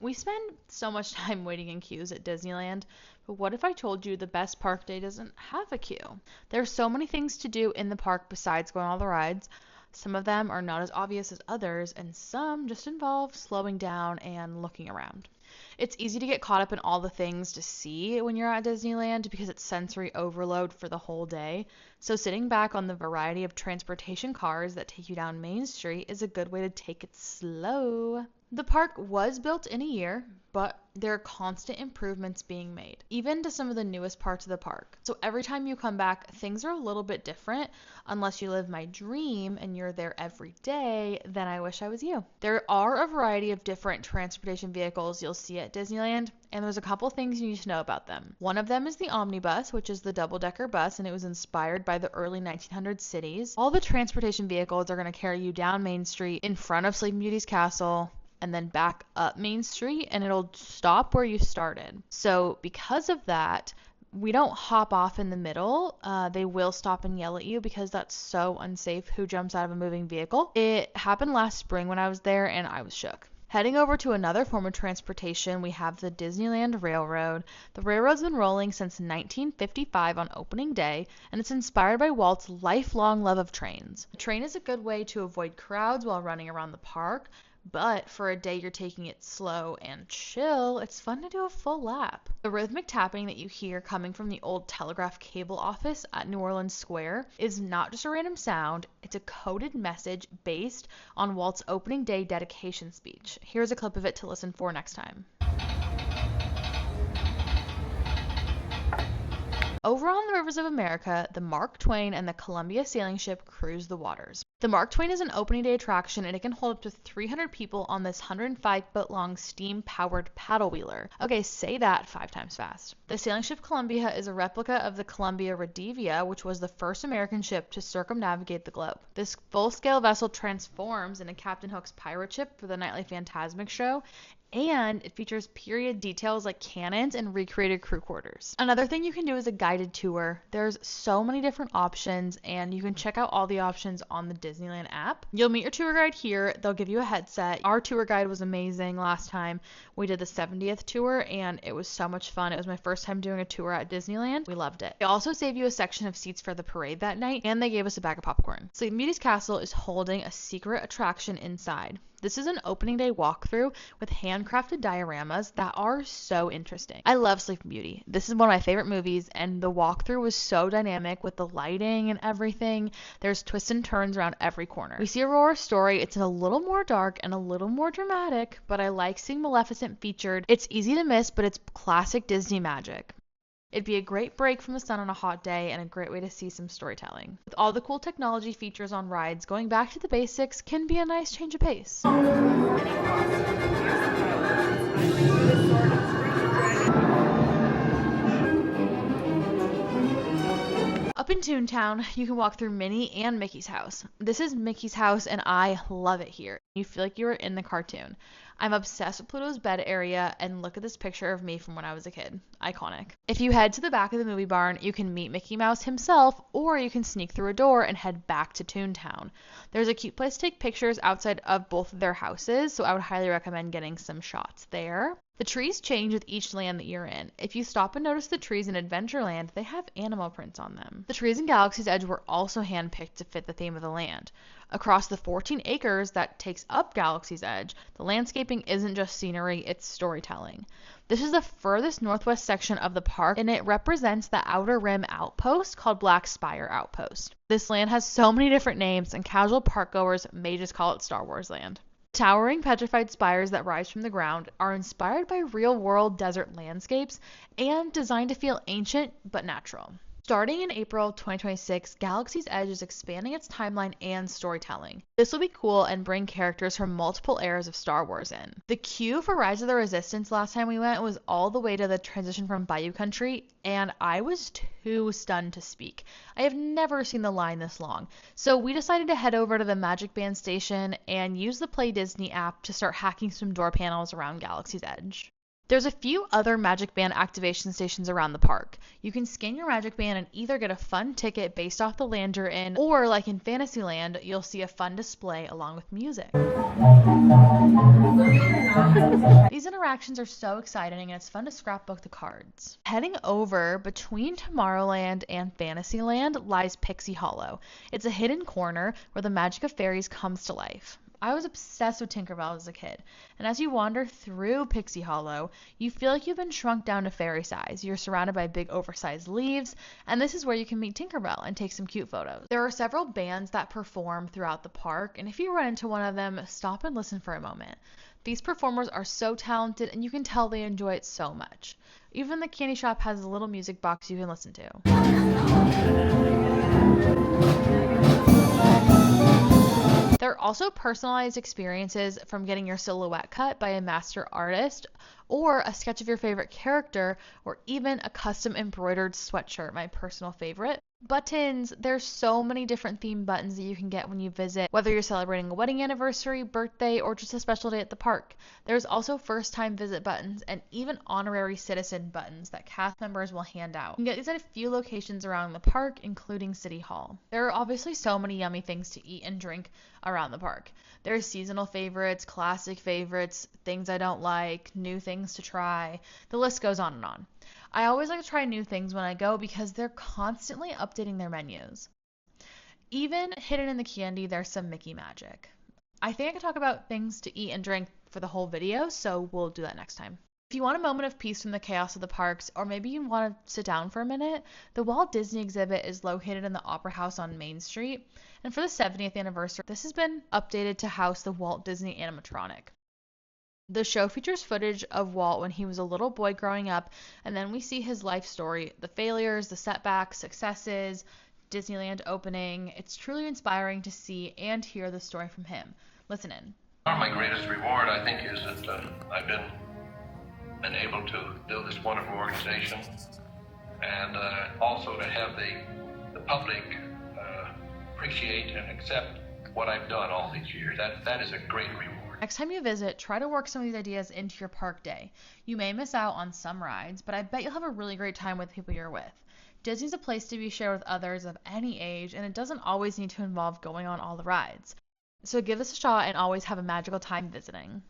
We spend so much time waiting in queues at Disneyland, but what if I told you the best park day doesn't have a queue? There's so many things to do in the park besides going on all the rides. Some of them are not as obvious as others, and some just involve slowing down and looking around. It's easy to get caught up in all the things to see when you're at Disneyland because it's sensory overload for the whole day. So sitting back on the variety of transportation cars that take you down Main Street is a good way to take it slow. The park was built in a year, but there are constant improvements being made, even to some of the newest parts of the park. So every time you come back, things are a little bit different. Unless you live my dream and you're there every day, then I wish I was you. There are a variety of different transportation vehicles you'll see at Disneyland, and there's a couple things you need to know about them. One of them is the omnibus, which is the double-decker bus, and it was inspired by the early 1900s cities. All the transportation vehicles are going to carry you down Main Street in front of Sleeping Beauty's castle, and then back up Main Street, and it'll stop where you started. So because of that, we don't hop off in the middle. They will stop and yell at you because that's so unsafe. Who jumps out of a moving vehicle? It happened last spring when I was there, and I was shook. Heading over to another form of transportation, we have the Disneyland Railroad. The railroad's been rolling since 1955 on opening day, and it's inspired by Walt's lifelong love of trains. A train is a good way to avoid crowds while running around the park, but for a day you're taking it slow and chill, it's fun to do a full lap. The rhythmic tapping that you hear coming from the old telegraph cable office at New Orleans Square is not just a random sound, it's a coded message based on Walt's opening day dedication speech. Here's a clip of it to listen for next time. Over on the rivers of America, the Mark Twain and the Columbia sailing ship cruise the waters. The Mark Twain is an opening day attraction, and it can hold up to 300 people on this 105-foot long steam-powered paddle wheeler. Okay, say that 5 times fast. The sailing ship Columbia is a replica of the Columbia Redivia, which was the first American ship to circumnavigate the globe. This full-scale vessel transforms into Captain Hook's pirate ship for the nightly Fantasmic show, and it features period details like cannons and recreated crew quarters. Another thing you can do is a guided tour. There's so many different options, and you can check out all the options on the Disneyland app. You'll meet your tour guide here. They'll give you a headset. Our tour guide was amazing last time. We did the 70th tour, and it was so much fun. It was my first time doing a tour at Disneyland. We loved it. They also save you a section of seats for the parade that night, and they gave us a bag of popcorn. Sleeping Beauty's castle is holding a secret attraction inside. This is an opening day walkthrough with handcrafted dioramas that are so interesting. I love Sleeping Beauty. This is one of my favorite movies, and the walkthrough was so dynamic with the lighting and everything. There's twists and turns around every corner. We see Aurora's story. It's a little more dark and a little more dramatic, but I like seeing Maleficent featured. It's easy to miss, but it's classic Disney magic. It'd be a great break from the sun on a hot day and a great way to see some storytelling. With all the cool technology features on rides, going back to the basics can be a nice change of pace. Up in Toontown, you can walk through Minnie and Mickey's house. This is Mickey's house, and I love it here. You feel like you are in the cartoon. I'm obsessed with Pluto's bed area, and look at this picture of me from when I was a kid. Iconic. If you head to the back of the movie barn, you can meet Mickey Mouse himself, or you can sneak through a door and head back to Toontown. There's a cute place to take pictures outside of both of their houses, so I would highly recommend getting some shots there. The trees change with each land that you're in. If you stop and notice the trees in Adventureland, they have animal prints on them. The trees in Galaxy's Edge were also handpicked to fit the theme of the land. Across the 14 acres that takes up Galaxy's Edge, the landscaping isn't just scenery, it's storytelling. This is the furthest northwest section of the park, and it represents the Outer Rim outpost called Black Spire Outpost. This land has so many different names, and casual parkgoers may just call it Star Wars Land. Towering petrified spires that rise from the ground are inspired by real-world desert landscapes and designed to feel ancient but natural. Starting in April 2026, Galaxy's Edge is expanding its timeline and storytelling. This will be cool and bring characters from multiple eras of Star Wars in. The queue for Rise of the Resistance last time we went was all the way to the transition from Bayou Country, and I was too stunned to speak. I have never seen the line this long. So we decided to head over to the Magic Band station and use the Play Disney app to start hacking some door panels around Galaxy's Edge. There's a few other Magic Band activation stations around the park. You can scan your Magic Band and either get a fun ticket based off the land you're in, or like in Fantasyland, you'll see a fun display along with music. These interactions are so exciting and it's fun to scrapbook the cards. Heading over between Tomorrowland and Fantasyland lies Pixie Hollow. It's a hidden corner where the magic of fairies comes to life. I was obsessed with Tinkerbell as a kid, and as you wander through Pixie Hollow, you feel like you've been shrunk down to fairy size. You're surrounded by big oversized leaves, and this is where you can meet Tinkerbell and take some cute photos. There are several bands that perform throughout the park, and if you run into one of them, stop and listen for a moment. These performers are so talented, and you can tell they enjoy it so much. Even the candy shop has a little music box you can listen to. There are also personalized experiences, from getting your silhouette cut by a master artist, or a sketch of your favorite character, or even a custom embroidered sweatshirt, my personal favorite. Buttons, there's so many different themed buttons that you can get when you visit, whether you're celebrating a wedding anniversary, birthday, or just a special day at the park. There's also first time visit buttons and even honorary citizen buttons that cast members will hand out. You can get these at a few locations around the park, including City Hall. There are obviously so many yummy things to eat and drink around the park. There's seasonal favorites, classic favorites, things I don't like, new things to try. The list goes on and on. I always like to try new things when I go because they're constantly updating their menus. Even hidden in the candy, there's some Mickey magic. I think I could talk about things to eat and drink for the whole video, so we'll do that next time. If you want a moment of peace from the chaos of the parks, or maybe you want to sit down for a minute, the Walt Disney exhibit is located in the Opera House on Main Street, and for the 70th anniversary, this has been updated to house the Walt Disney animatronic. The show features footage of Walt when he was a little boy growing up, and then we see his life story, the failures, the setbacks, successes, Disneyland opening. It's truly inspiring to see and hear the story from him. Listen in. My greatest reward, I think, is that I've been able to build this wonderful organization, and also to have the public appreciate and accept what I've done all these years. That is a great reward. Next time you visit, try to work some of these ideas into your park day. You may miss out on some rides, but I bet you'll have a really great time with the people you're with. Disney's a place to be shared with others of any age, and it doesn't always need to involve going on all the rides. So give this a shot and always have a magical time visiting.